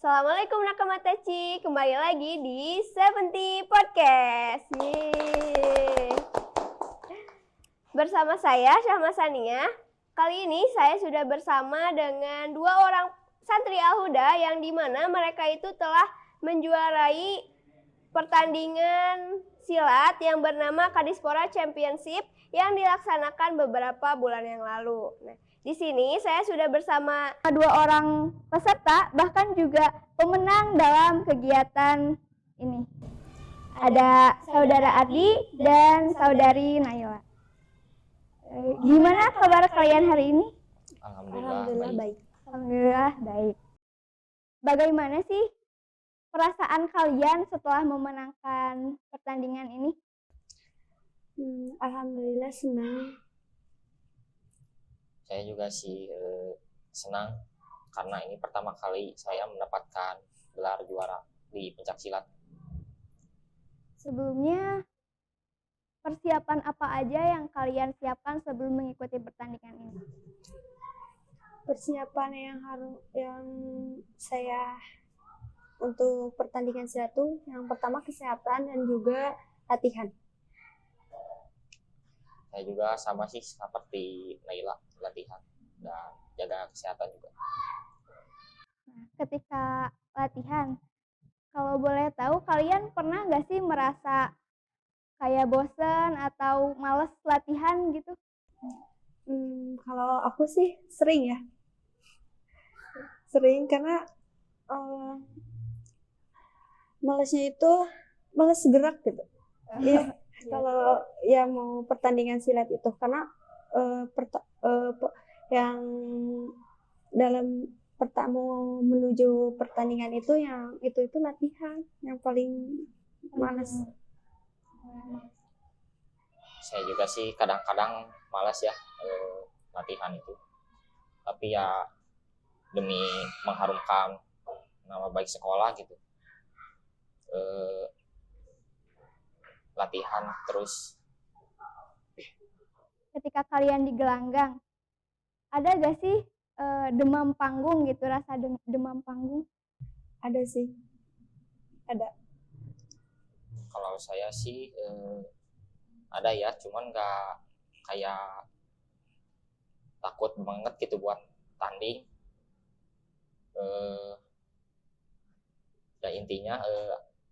Assalamualaikum Nakamatachi, kembali lagi di 70 Podcast. Yeay. Bersama saya Syahma Sania. Kali ini saya sudah bersama dengan dua orang santri Al-Huda yang dimana mereka itu telah menjuarai pertandingan silat yang bernama Kadispora Championship yang dilaksanakan beberapa bulan yang lalu. Nah, di sini saya sudah bersama dua orang peserta, bahkan juga pemenang dalam kegiatan ini. Ada saudara Ardi dan saudari Naila. Gimana kabar kalian hari ini? Alhamdulillah baik. Alhamdulillah baik. Bagaimana sih perasaan kalian setelah memenangkan pertandingan ini? Alhamdulillah senang. Saya juga sih senang karena ini pertama kali saya mendapatkan gelar juara di pencaksilat. Sebelumnya persiapan apa aja yang kalian siapkan sebelum mengikuti pertandingan ini? Persiapan yang saya untuk pertandingan silat itu yang pertama kesehatan dan juga latihan. Saya juga sama sih seperti Naila, latihan dan jaga kesehatan juga. Nah, ketika latihan, kalau boleh tahu kalian pernah nggak sih merasa kayak bosen atau males latihan gitu? Kalau aku sih sering ya. Sering karena malesnya itu males gerak gitu. Iya. Kalau ya mau pertandingan silat itu karena yang dalam pertama menuju pertandingan itu yang itu latihan yang paling malas. Saya juga sih kadang-kadang malas ya latihan itu. Tapi ya demi mengharumkan nama baik sekolah gitu. Latihan terus. Ketika kalian di gelanggang, ada gak sih demam panggung gitu, rasa demam panggung? Ada sih, ada. Kalau saya sih ada ya, cuman nggak kayak takut banget gitu buat tanding. Ya intinya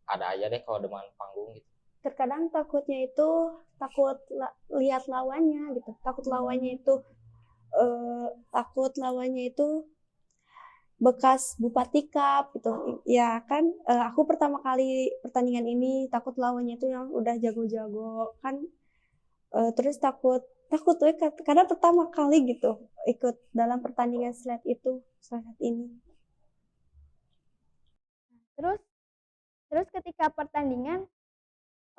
ada aja deh kalau demam panggung gitu. Terkadang takutnya itu lihat lawannya gitu, takut lawannya itu bekas Bupati Cup gitu ya kan. Aku pertama kali pertandingan ini takut lawannya itu yang udah jago-jago kan. Terus takut karena pertama kali gitu ikut dalam pertandingan silat itu saat ini. Terus ketika pertandingan,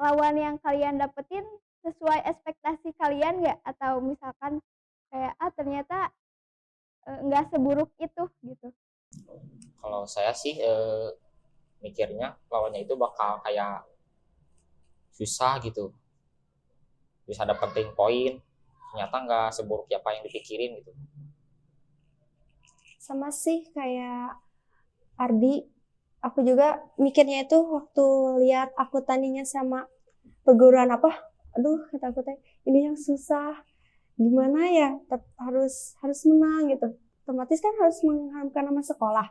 lawan yang kalian dapetin sesuai ekspektasi kalian nggak? Atau misalkan kayak ternyata nggak seburuk itu gitu? Kalau saya sih mikirnya lawannya itu bakal kayak susah gitu, bisa dapetin poin, ternyata nggak seburuk apa yang dipikirin gitu. Sama sih kayak Ardi, aku juga mikirnya itu waktu lihat aku tandingnya sama perguruan apa, aduh kata aku teh ini yang susah, gimana ya, harus menang gitu, otomatis kan harus mengharumkan nama sekolah.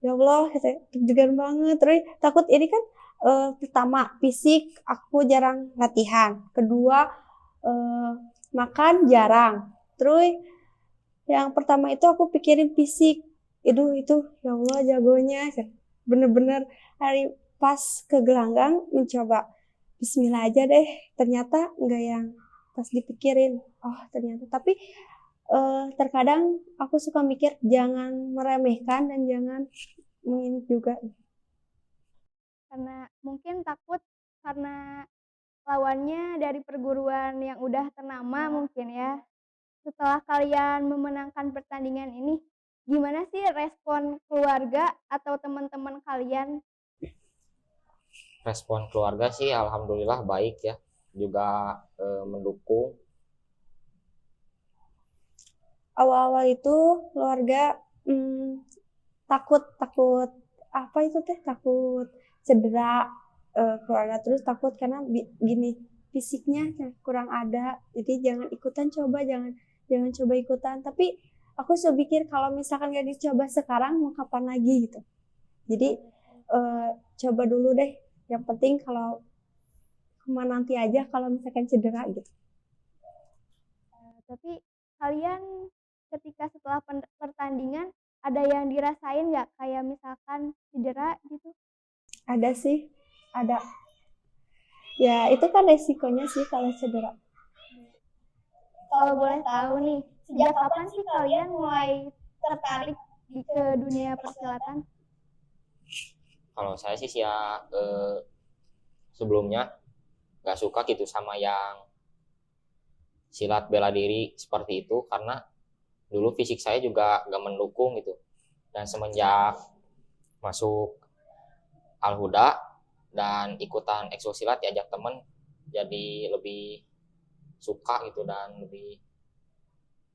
Ya Allah, deg-degan banget. Terus takut ini kan pertama fisik aku jarang latihan, kedua makan jarang, terus yang pertama itu aku pikirin fisik. Itu ya Allah jagonya, bener-bener hari pas ke gelanggang mencoba Bismillah aja deh, ternyata enggak yang pas dipikirin. Oh ternyata, tapi terkadang aku suka mikir jangan meremehkan dan jangan ini juga. Karena mungkin takut karena lawannya dari perguruan yang udah ternama mungkin ya. Setelah kalian memenangkan pertandingan ini, gimana sih respon keluarga atau teman-teman kalian? Respon keluarga sih alhamdulillah baik ya, juga mendukung. Awal-awal itu keluarga takut apa itu teh, takut cedera keluarga, terus takut karena gini fisiknya kurang ada, jadi jangan ikutan, jangan coba ikutan. Tapi aku pikir kalau misalkan gak dicoba sekarang mau kapan lagi gitu. Jadi coba dulu deh, yang penting kalau kemana nanti aja kalau misalkan cedera gitu. Tapi kalian ketika setelah pertandingan ada yang dirasain nggak? Kayak misalkan cedera gitu? Ada sih, ada. Ya itu kan resikonya sih kalau cedera. Kalau boleh tahu nih, sejak kapan sih kalian mulai tertarik ke dunia persilatan? Kalau saya sih ya sebelumnya nggak suka gitu sama yang silat bela diri seperti itu, karena dulu fisik saya juga nggak mendukung gitu. Dan semenjak masuk Al-Huda dan ikutan ekskosilat diajak temen, jadi lebih suka gitu dan lebih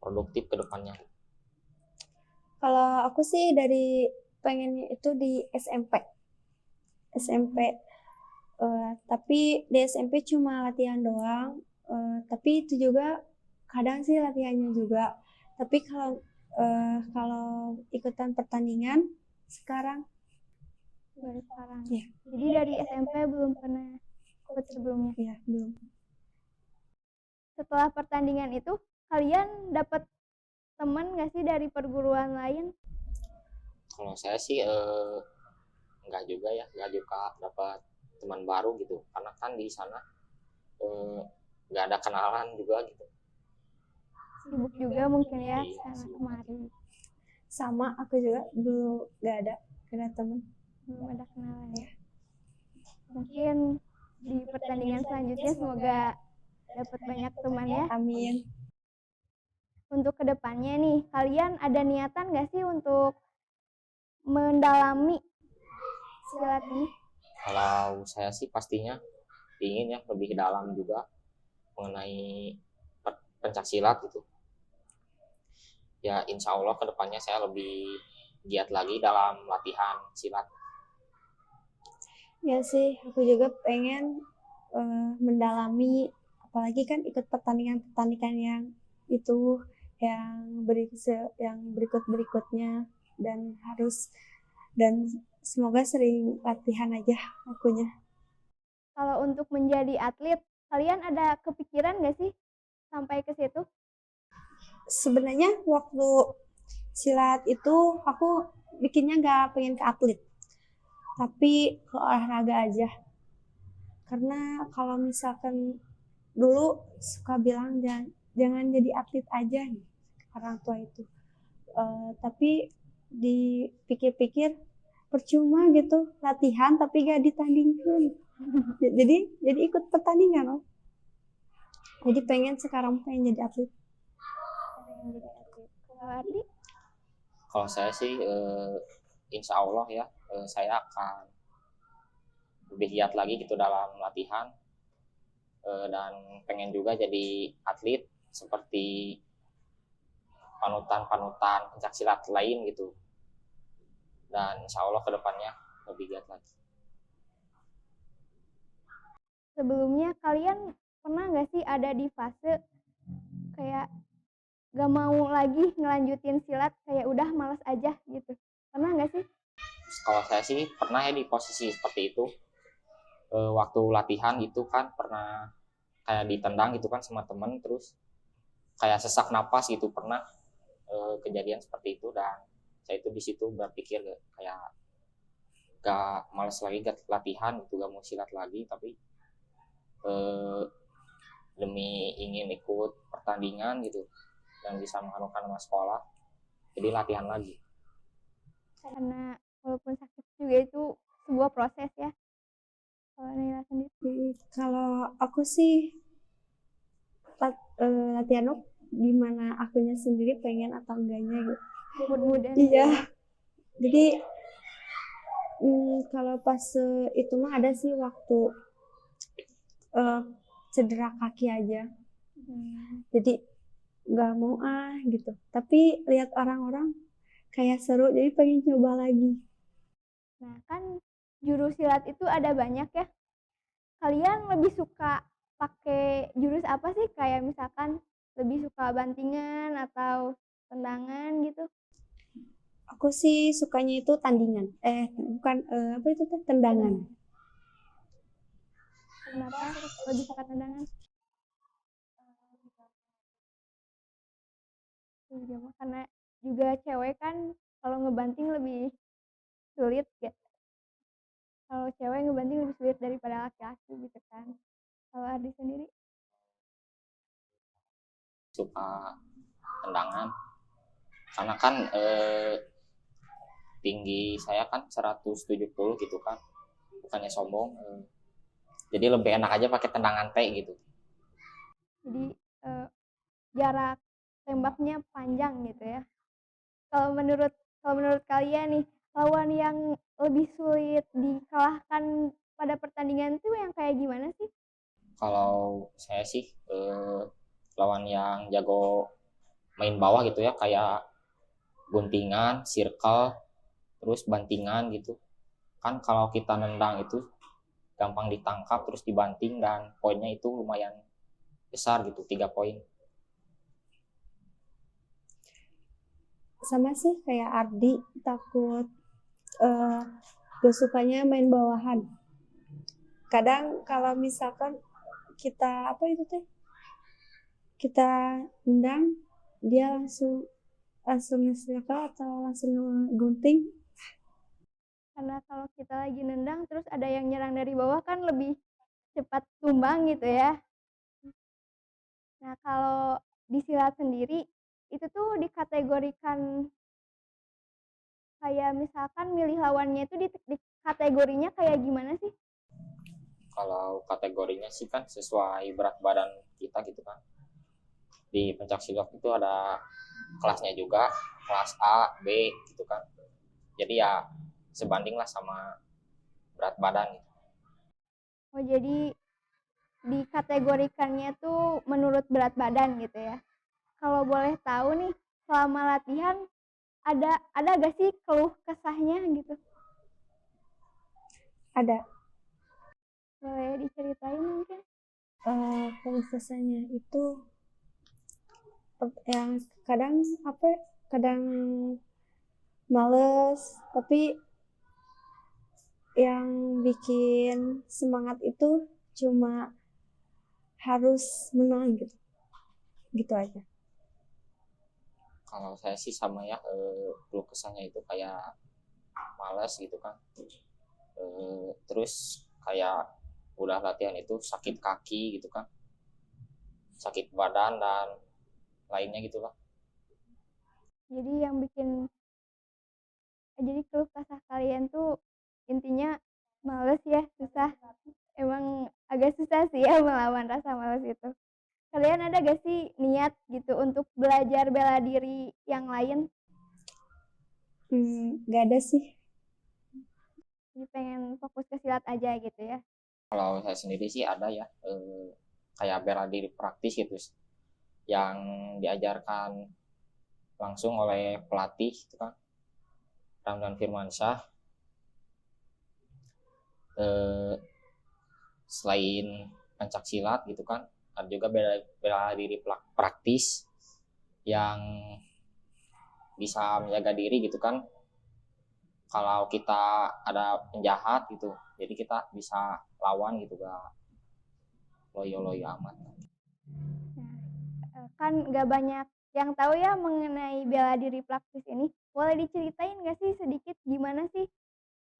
produktif ke depannya. Kalau aku sih dari pengennya itu di SMP. Tapi di SMP cuma latihan doang. Tapi itu juga kadang sih latihannya juga. Tapi kalau ikutan pertandingan sekarang. Baru sekarang. Ya. Jadi dari SMP belum pernah ikut sebelumnya. Ya, belum. Setelah pertandingan itu, kalian dapat teman nggak sih dari perguruan lain? Kalau saya sih nggak juga dapat teman baru gitu, karena kan di sana nggak ada kenalan juga gitu. Sibuk juga mungkin ya, Iya, sana sibuk. kemari. Sama aku juga belum, nggak ada teman. Belum ada kenalan ya. Mungkin di pertandingan selanjutnya semoga dapat banyak teman ya. Amin. Untuk kedepannya nih, kalian ada niatan nggak sih untuk mendalami silat ini? Kalau saya sih pastinya ingin ya lebih dalam juga mengenai pencak silat gitu. Ya insya Allah kedepannya saya lebih giat lagi dalam latihan silat. Ya sih, aku juga pengen mendalami, apalagi kan ikut pertandingan yang itu yang berikut-berikutnya, dan semoga sering latihan aja akunya. Kalau untuk menjadi atlet, kalian ada kepikiran nggak sih sampai ke situ? Sebenarnya waktu silat itu aku bikinnya nggak pengen ke atlet, tapi ke olahraga aja. Karena kalau misalkan dulu suka bilang jangan jadi atlet aja nih, orang tua itu. Tapi dipikir-pikir percuma gitu latihan tapi gak ditandingkan. jadi ikut pertandingan loh. Jadi sekarang pengen jadi atlet. Kalau Ardi? Kalau saya sih insya Allah ya saya akan lebih giat lagi gitu dalam latihan, dan pengen juga jadi atlet seperti panutan pencaksilat lain gitu, dan insya Allah kedepannya lebih giat lagi. Sebelumnya kalian pernah nggak sih ada di fase kayak gak mau lagi ngelanjutin silat, kayak udah males aja gitu? Pernah nggak sih? Kalau saya sih pernah ya di posisi seperti itu. Waktu latihan gitu kan pernah kayak ditendang gitu kan sama temen, terus kayak sesak napas gitu, pernah kejadian seperti itu. Dan saya itu di situ berpikir kayak gak males lagi gak latihan gitu, gak mau silat lagi, tapi demi ingin ikut pertandingan gitu dan bisa mengharumkan nama sekolah, jadi latihan lagi. Karena walaupun sakit juga itu sebuah proses ya. Kalau Naila sendiri? Kalau aku sih latihan gimana akunya sendiri pengen atau enggaknya gitu. Mudah-mudahan. Iya. Jadi kalau pas itu mah ada sih waktu cedera kaki aja. Jadi nggak mau gitu. Tapi lihat orang-orang kayak seru jadi pengen coba lagi. Nah, kan jurus silat itu ada banyak ya. Kalian lebih suka pakai jurus apa sih? Kayak misalkan lebih suka bantingan atau tendangan gitu? Aku sih sukanya itu tandingan. Bukan apa itu teh tendangan. Kenapa lebih suka tendangan? Karena juga cewek kan kalau ngebanting lebih sulit ya. Kalau cewek ngebanting lebih sulit daripada laki-laki gitu kan. Kalau Ardi sendiri? Suka tendangan karena kan tinggi saya kan 170 gitu kan, bukannya sombong, jadi lebih enak aja pakai tendangan T gitu. Jadi jarak tembaknya panjang gitu ya. Kalau menurut kalian nih, lawan yang lebih sulit dikalahkan pada pertandingan itu yang kayak gimana sih? Kalau saya sih lawan yang jago main bawah gitu ya, kayak guntingan, circle, terus bantingan gitu. Kan kalau kita nendang itu gampang ditangkap terus dibanting dan poinnya itu lumayan besar gitu, 3 poin. Sama sih kayak Ardi, takut gak sukanya main bawahan. Kadang kalau misalkan kita apa itu teh, kita nendang dia langsung nge-circle atau langsung gunting. Karena kalau kita lagi nendang terus ada yang nyerang dari bawah kan lebih cepat tumbang gitu ya. Nah, kalau di silat sendiri itu tuh dikategorikan kayak misalkan milih lawannya itu di kategorinya kayak gimana sih? Kalau kategorinya sih kan sesuai berat badan kita gitu kan. Di pencak silat itu ada kelasnya juga, kelas A, B gitu kan. Jadi ya sebanding lah sama berat badan gitu. Oh, jadi dikategorikannya tuh menurut berat badan gitu ya. Kalau boleh tahu nih, selama latihan ada gak sih keluh kesahnya gitu? Ada Boleh diceritain mungkin? kalau kesannya itu yang kadang apa ya, kadang males, tapi yang bikin semangat itu cuma harus menang gitu aja. Kalau saya sih sama ya, keluh kesahnya itu kayak malas gitu kan. Terus kayak udah latihan itu sakit kaki gitu kan, sakit badan dan lainnya gitulah. Jadi keluh kesah kalian tuh intinya males ya, susah. Emang agak susah sih ya melawan rasa males itu. Kalian ada gak sih niat gitu untuk belajar bela diri yang lain? Gak ada sih. Jadi pengen fokus ke silat aja gitu ya. Kalau saya sendiri sih ada ya, kayak bela diri praktis gitu yang diajarkan langsung oleh pelatih itu kan, Ramdan Firmansyah. Selain pencak silat gitu kan, ada juga bela diri praktis yang bisa menjaga diri gitu kan. Kalau kita ada penjahat gitu, jadi kita bisa lawan gitu, gak loyo-loyo amat. Nah, kan gak banyak yang tahu ya mengenai bela diri praktis ini. Boleh diceritain gak sih sedikit gimana sih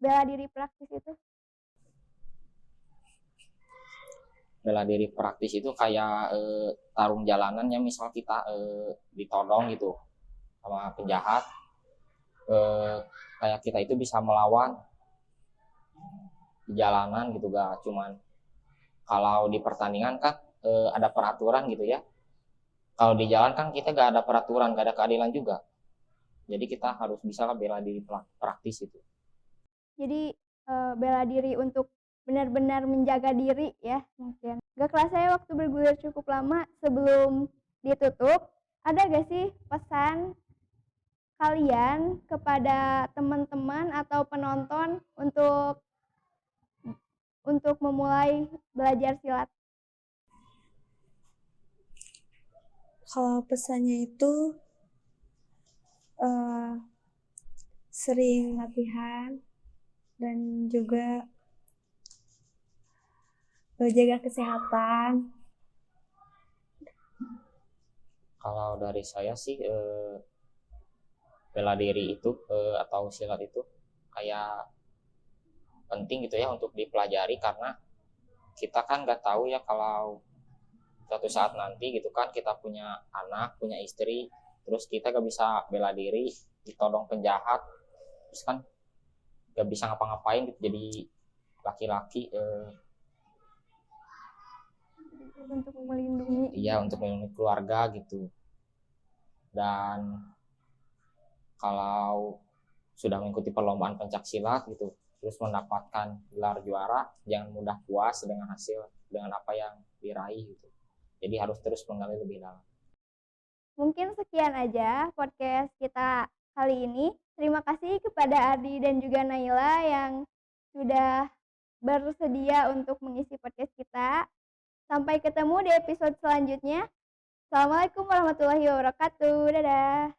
bela diri praktis itu? Bela diri praktis itu kayak tarung jalanan ya, misal kita ditodong gitu sama penjahat, kayak kita itu bisa melawan di jalanan gitu, gak cuman kalau di pertandingan kan ada peraturan gitu ya. Kalau di jalan kan kita gak ada peraturan, gak ada keadilan juga. Jadi kita harus bisa bela diri praktis itu. Jadi bela diri untuk benar-benar menjaga diri ya mungkin. Gak kerasa ya waktu bergulir cukup lama. Sebelum ditutup, ada gak sih pesan kalian kalian kepada teman-teman atau penonton untuk memulai belajar silat? Kalau pesannya itu sering latihan dan juga jaga kesehatan. Kalau dari saya sih bela diri itu atau silat itu kayak penting gitu ya untuk dipelajari, karena kita kan nggak tahu ya kalau suatu saat nanti gitu kan kita punya anak, punya istri, terus kita nggak bisa bela diri, ditodong penjahat, terus kan nggak bisa ngapa-ngapain gitu jadi laki-laki. Untuk melindungi. Iya, untuk melindungi keluarga gitu. Dan kalau sudah mengikuti perlombaan pencak silat gitu, terus mendapatkan gelar juara, jangan mudah puas dengan hasil, dengan apa yang diraih gitu. Jadi harus terus menggali lebih dalam. Mungkin sekian aja podcast kita kali ini. Terima kasih kepada Ardi dan juga Naila yang sudah bersedia untuk mengisi podcast kita. Sampai ketemu di episode selanjutnya. Assalamualaikum warahmatullahi wabarakatuh. Dadah.